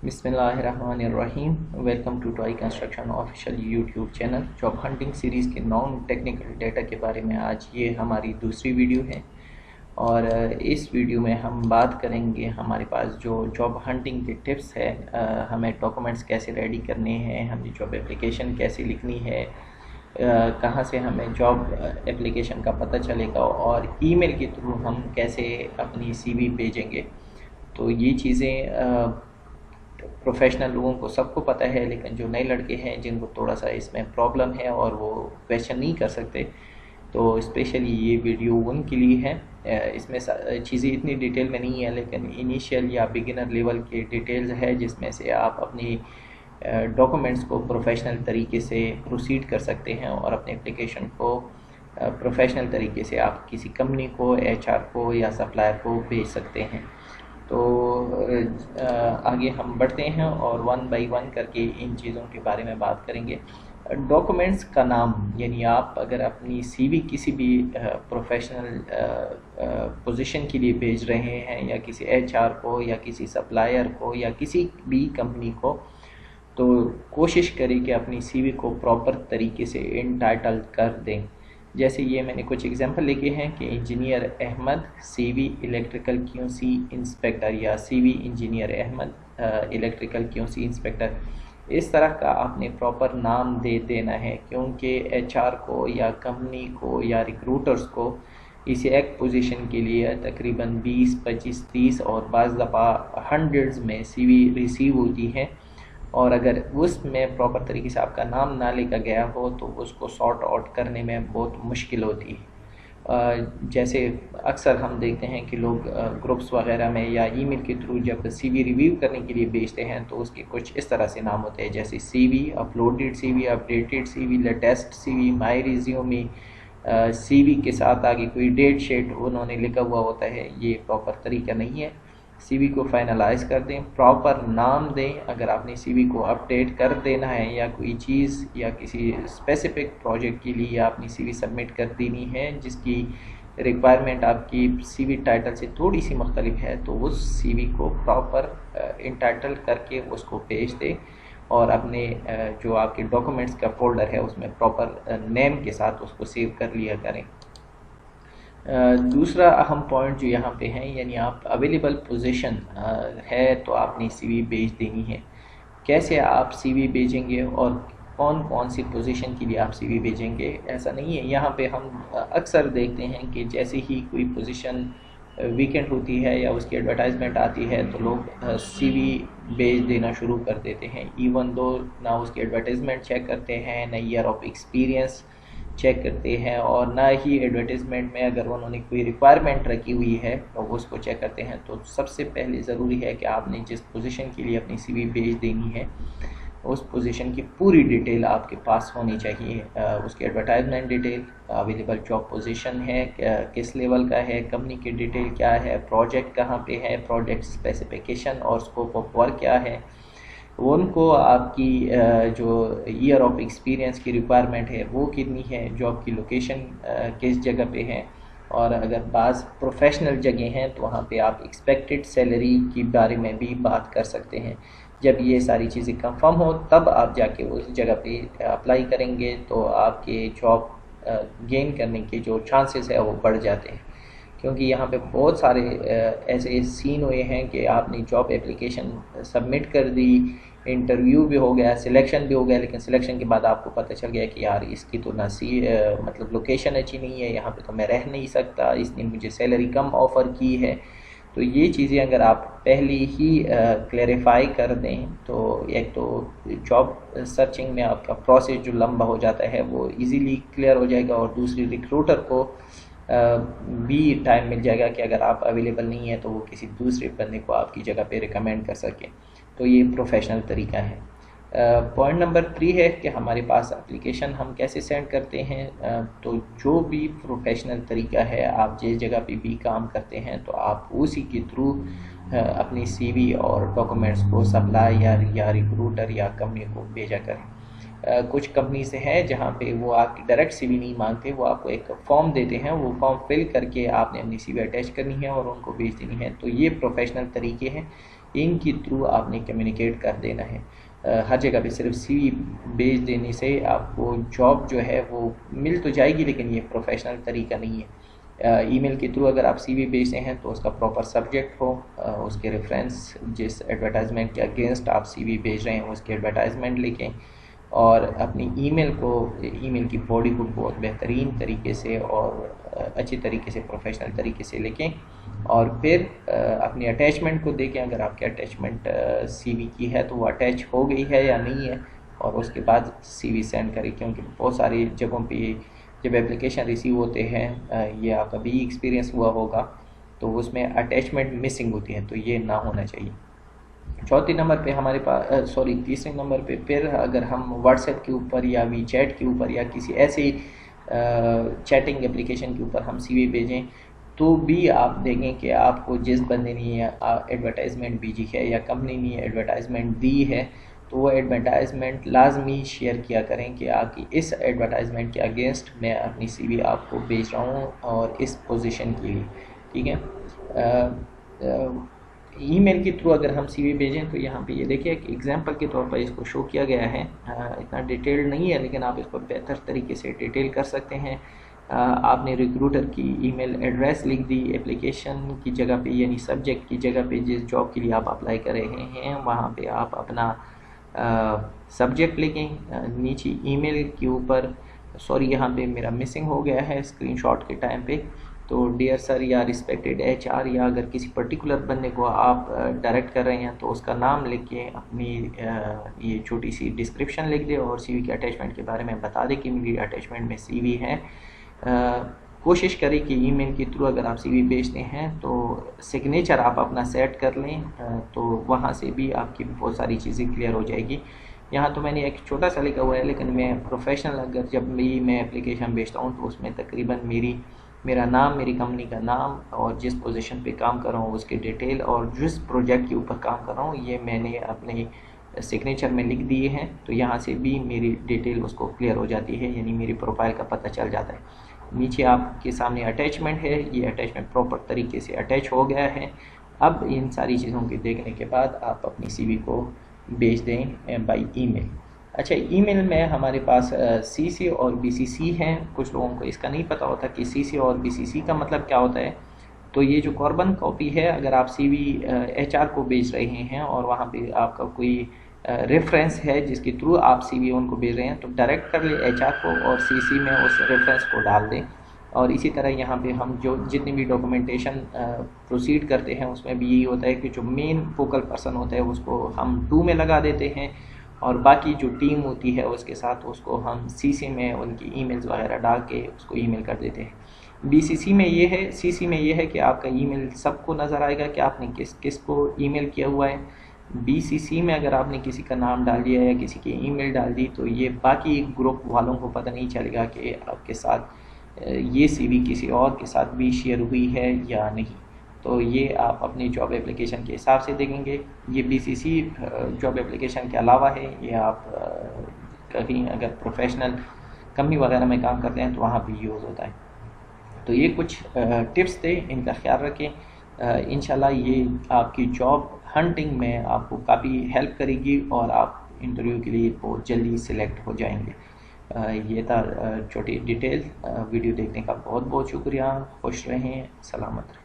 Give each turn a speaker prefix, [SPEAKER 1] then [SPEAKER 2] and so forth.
[SPEAKER 1] बिस्मिल्लाहिर्रहमानिर्रहीम। Welcome to toy construction official YouTube channel. Job hunting series के non technical data के बारे में आज ये हमारी दूसरी वीडियो है और इस वीडियो में हम बात करेंगे हमारे पास जो जॉब हंटिंग के टिप्स है। हमें डॉक्यूमेंट्स कैसे रेडी करने हैं, हमें जॉब एप्लीकेशन कैसे लिखनी है, कहाँ से हमें जॉब एप्लीकेशन का पता चलेगा और ईमेल के थ्रू हम कैसे अपनी सीवी भेजेंगे। तो ये चीज़ें प्रोफेशनल लोगों को सबको पता है, लेकिन जो नए लड़के हैं जिनको थोड़ा सा इसमें प्रॉब्लम है और वो क्वेश्चन नहीं कर सकते, तो स्पेशली ये वीडियो उनके लिए है। इसमें चीज़ें इतनी डिटेल में नहीं है, लेकिन इनिशियल या बिगिनर लेवल के डिटेल्स है जिसमें से आप अपनी डॉक्यूमेंट्स को प्रोफेशनल तरीके से प्रोसीड कर सकते हैं और अपने एप्लीकेशन को प्रोफेशनल तरीके से आप किसी कंपनी को, एचआर को या सप्लायर को भेज सकते हैं। तो आगे हम बढ़ते हैं और वन बाय वन करके इन चीज़ों के बारे में बात करेंगे। डॉक्यूमेंट्स का नाम, यानी आप अगर अपनी सीवी किसी भी प्रोफेशनल पोजीशन के लिए भेज रहे हैं या किसी एचआर को या किसी सप्लायर को या किसी भी कंपनी को, तो कोशिश करें कि अपनी सीवी को प्रॉपर तरीके से इनटाइटल कर दें। जैसे ये मैंने कुछ एग्जांपल लिखे हैं कि engineer Ahmad CV electrical QC inspector या CV engineer Ahmad electrical QC inspector. इस तरह का आपने प्रॉपर नाम दे देना है, क्योंकि एचआर को या कंपनी को या रिक्रूटर्स को इस एक पोजीशन के लिए तकरीबन 20, 25, 30 और बाज़ दफ़ा हंड्रेड्स में सीवी रिसीव होती हैं और अगर उसमें प्रॉपर तरीके से आपका नाम ना लिखा गया हो तो उसको सॉर्ट आउट करने में बहुत मुश्किल होती है। जैसे अक्सर हम देखते हैं कि लोग ग्रुप्स वगैरह में या ईमेल के थ्रू जब सीवी रिव्यू करने के लिए भेजते हैं तो उसके कुछ इस तरह से नाम होते हैं, जैसे CV, uploaded CV, updated CV, latest CV, my resume. CV के साथ आगे कोई डेट शीट उन्होंने लिखा हुआ होता है। ये प्रॉपर तरीका नहीं है। सीवी को फाइनलाइज कर दें, प्रॉपर नाम दें। अगर आपने सीवी को अपडेट कर देना है या कोई चीज़ या किसी स्पेसिफिक प्रोजेक्ट के लिए आपने सीवी सबमिट कर देनी है जिसकी रिक्वायरमेंट आपकी सीवी टाइटल से थोड़ी सी मुख्तलिफ है, तो उस सीवी को प्रॉपर इनटाइटल करके उसको भेज दें और अपने जो आपके डॉक्यूमेंट्स का फोल्डर है उसमें प्रॉपर नेम के साथ उसको सेव कर लिया करें। दूसरा अहम पॉइंट जो यहाँ पे है, यानी आप अवेलेबल पोजीशन है तो आपने सीवी भेज देनी है। कैसे आप सीवी भेजेंगे और कौन कौन सी पोजीशन के लिए आप सीवी भेजेंगे, ऐसा नहीं है। यहाँ पे हम अक्सर देखते हैं कि जैसे ही कोई पोजीशन वीकेंड होती है या उसकी एडवर्टाइजमेंट आती है तो लोग सीवी भेज देना शुरू कर देते हैं, इवन दो ना उसकी एडवर्टाइजमेंट चेक करते हैं, ना ईयर ऑफ एक्सपीरियंस चेक करते हैं और ना ही एडवर्टाइजमेंट में अगर उन्होंने कोई रिक्वायरमेंट रखी हुई है तो उसको चेक करते हैं। तो सबसे पहले ज़रूरी है कि आपने जिस पोजीशन के लिए अपनी सीवी भेज देनी है उस पोजीशन की पूरी डिटेल आपके पास होनी चाहिए। उसकी advertisement detail, available job position है, किस लेवल का है, कंपनी की डिटेल क्या है, प्रोजेक्ट कहाँ पे है, प्रोजेक्ट स्पेसिफिकेशन और स्कोप ऑफ वर्क क्या है, उनको आपकी जो ईयर ऑफ एक्सपीरियंस की रिक्वायरमेंट है वो कितनी है, जॉब की लोकेशन किस जगह पे है, और अगर बाज़ प्रोफेशनल जगह हैं तो वहाँ पे आप एक्सपेक्टेड सैलरी के बारे में भी बात कर सकते हैं। जब ये सारी चीज़ें कंफर्म हो तब आप जाके उस जगह पे अप्लाई करेंगे तो आपके जॉब गेन करने के जो चांसेस है वो बढ़ जाते हैं, क्योंकि यहाँ पे बहुत सारे ऐसे सीन हुए हैं कि आपने जॉब एप्लीकेशन सबमिट कर दी, इंटरव्यू भी हो गया, सिलेक्शन भी हो गया, लेकिन सिलेक्शन के बाद आपको पता चल गया कि यार इसकी तो मतलब लोकेशन अच्छी नहीं है, यहाँ पे तो मैं रह नहीं सकता, इसने मुझे सैलरी कम ऑफ़र की है। तो ये चीज़ें अगर आप पहले ही क्लैरिफाई कर दें तो एक तो जॉब सर्चिंग में आपका प्रोसेस जो लंबा हो जाता है वो इजीली क्लियर हो जाएगा और दूसरी रिक्रूटर को भी टाइम मिल जाएगा कि अगर आप अवेलेबल नहीं है तो वो किसी दूसरे बंदे को आपकी जगह पे रिकमेंड कर सके। तो ये प्रोफेशनल तरीका है। पॉइंट नंबर 3 है कि हमारे पास एप्लीकेशन हम कैसे सेंड करते हैं। तो जो भी प्रोफेशनल तरीका है, आप जिस जगह पे भी काम करते हैं तो आप उसी के थ्रू अपनी सीवी और डॉक्यूमेंट्स को सप्लाई या रिक्रूटर या कंपनी को भेजा करें। कुछ कंपनीज हैं जहाँ पे वो आपकी डायरेक्ट सीवी नहीं मांगते, वो आपको एक फॉर्म देते हैं, वो फॉर्म फिल करके आपने अपनी सीवी अटैच करनी है और उनको भेज देनी है। तो ये प्रोफेशनल तरीके हैं ان کے تھرو آپ نے کمیونیکیٹ کر دینا ہے. ہر جگہ پہ صرف سی وی بھیج دینے سے آپ کو جاب جو ہے وہ مل تو جائے گی، لیکن یہ پروفیشنل طریقہ نہیں ہے. ای میل کے تھرو اگر آپ سی وی بھیجتے ہیں تو اس کا پراپر سبجیکٹ ہو، اس کے ریفرنس، جس ایڈورٹائزمنٹ کے اگینسٹ آپ سی وی بھیج رہے ہیں اس کی ایڈورٹائزمنٹ لکھیں، اور اپنی ای میل کی باڈی کو بہت بہترین طریقے سے اور اچھی طریقے سے پروفیشنل طریقے سے لکھیں، اور پھر اپنی اٹیچمنٹ کو دیکھیں. اگر آپ کی اٹیچمنٹ سی وی کی ہے تو وہ اٹیچ ہو گئی ہے یا نہیں ہے، اور اس کے بعد سی وی سینڈ کریں. کیونکہ بہت ساری جگہوں پہ جب اپلیکیشن ریسیو ہوتے ہیں، یہ آپ کا بھی ایکسپیرینس ہوا ہوگا، تو اس میں اٹیچمنٹ مسنگ ہوتی ہے، تو یہ نہ ہونا چاہیے. چوتھے نمبر پہ ہمارے پاس تیسرے نمبر پہ پھر اگر ہم واٹس ایپ کے اوپر یا وی چیٹ کے اوپر یا کسی ایسی چیٹنگ اپلیکیشن کے اوپر ہم سی وی بھیجیں، تو بھی آپ دیکھیں کہ آپ کو جس بندے نے ایڈورٹائزمنٹ بھیجی ہے یا کمپنی نے ایڈورٹائزمنٹ دی ہے، تو وہ ایڈورٹائزمنٹ لازمی شیئر کیا کریں کہ آپ کی اس ایڈورٹائزمنٹ کے اگینسٹ میں اپنی سی وی آپ کو بھیج رہا ہوں اور اس پوزیشن کے لیے. ٹھیک ہے. ای میل کے تھرو اگر ہم سی وی بھیجیں تو یہاں پہ یہ دیکھیں کہ ایگزامپل کے طور پر اس کو شو کیا گیا ہے. اتنا ڈیٹیل نہیں ہے، لیکن آپ اس کو بہتر طریقے سے ڈیٹیل کر سکتے ہیں. آپ نے ریکروٹر کی ای میل ایڈریس لکھ دی اپلیکیشن کی جگہ پہ، یعنی سبجیکٹ کی جگہ پہ. جس جاب کے لیے آپ اپلائی کر رہے ہیں وہاں پہ آپ اپنا سبجیکٹ لکھیں. نیچے ای میل کے اوپر یہاں پہ میرا مسنگ ہو گیا ہے اسکرین شاٹ کے ٹائم پہ، تو ڈیئر سر یا رسپیکٹڈ ایچ آر، یا اگر کسی پرٹیکولر بندے کو آپ ڈائریکٹ کر رہے ہیں تو اس کا نام لکھ کے اپنی یہ چھوٹی سی ڈسکرپشن لکھ دے، اور سی وی کے اٹیچمنٹ کے بارے میں بتا دے کہ میری اٹیچمنٹ میں سی وی ہے. کوشش کریں کہ ای میل کے تھرو اگر آپ سی وی بھیجتے ہیں تو سگنیچر آپ اپنا سیٹ کر لیں، تو وہاں سے بھی آپ کی بہت ساری چیزیں کلیئر ہو جائے گی. یہاں تو میں نے ایک چھوٹا سا لکھا ہوا ہے، لیکن میں پروفیشنل اگر جب بھی میں اپلیکیشن بھیجتا ہوں تو اس میں تقریباً میرا نام، میری کمپنی کا نام، اور جس پوزیشن پہ کام کر رہا ہوں اس کی ڈیٹیل، اور جس پروجیکٹ کے اوپر کام کر رہا ہوں یہ میں نے اپنے سگنیچر میں لکھ دیے ہیں. تو یہاں سے بھی میری ڈیٹیل اس کو کلیئر ہو جاتی ہے، یعنی میری پروفائل کا پتہ چل جاتا ہے. نیچے آپ کے سامنے اٹیچمنٹ ہے، یہ اٹیچمنٹ پراپر طریقے سے اٹیچ ہو گیا ہے. اب ان ساری چیزوں کے دیکھنے کے بعد آپ اپنی سی وی کو بھیج دیں بائی ای میل. اچھا، ای میل میں ہمارے پاس سی سی اور بی سی سی ہیں. کچھ لوگوں کو اس کا نہیں پتہ ہوتا کہ سی سی اور بی سی سی کا مطلب کیا ہوتا ہے. تو یہ جو کاربن کاپی ہے، اگر آپ سی وی ایچ آر کو بھیج رہے ہیں اور وہاں پہ آپ کا کوئی ریفرنس ہے جس کے تھرو آپ سی وی ان کو بھیج رہے ہیں، تو ڈائریکٹ کر لیں ایچ آر کو اور سی سی میں اس ریفرنس کو ڈال دیں. اور اسی طرح یہاں پہ ہم جتنی بھی ڈاکومنٹیشن پروسیڈ کرتے ہیں اس میں بھی یہی ہوتا ہے کہ جو مین فوکل پرسن ہوتا ہے اس کو ہم ٹو میں لگا دیتے ہیں، اور باقی جو ٹیم ہوتی ہے اس کے ساتھ اس کو ہم سی سی میں ان کی ای میلز وغیرہ ڈال کے اس کو ای میل کر دیتے ہیں. بی سی سی میں یہ ہے، سی سی میں یہ ہے کہ آپ کا ای میل سب کو نظر آئے گا کہ آپ نے کس کو ای میل کیا ہوا ہے. بی سی سی میں اگر آپ نے کسی کا نام ڈال دیا یا کسی کی ای میل ڈال دی تو یہ باقی گروپ والوں کو پتہ نہیں چلے گا کہ آپ کے ساتھ یہ سی وی کسی اور کے ساتھ بھی شیئر ہوئی ہے یا نہیں. تو یہ آپ اپنی جاب اپلیکیشن کے حساب سے دیکھیں گے. یہ بی سی سی جاب اپلیکیشن کے علاوہ ہے، یہ آپ کہیں اگر پروفیشنل کمپنی وغیرہ میں کام کرتے ہیں تو وہاں بھی یوز ہوتا ہے. تو یہ کچھ ٹپس تھے، ان کا خیال رکھیں. انشاءاللہ یہ آپ کی جاب ہنٹنگ میں آپ کو کافی ہیلپ کرے گی اور آپ انٹرویو کے لیے بہت جلدی سلیکٹ ہو جائیں گے. یہ تھا چھوٹی ڈیٹیل. ویڈیو دیکھنے کا بہت بہت شکریہ. خوش رہیں، سلامت رہیں.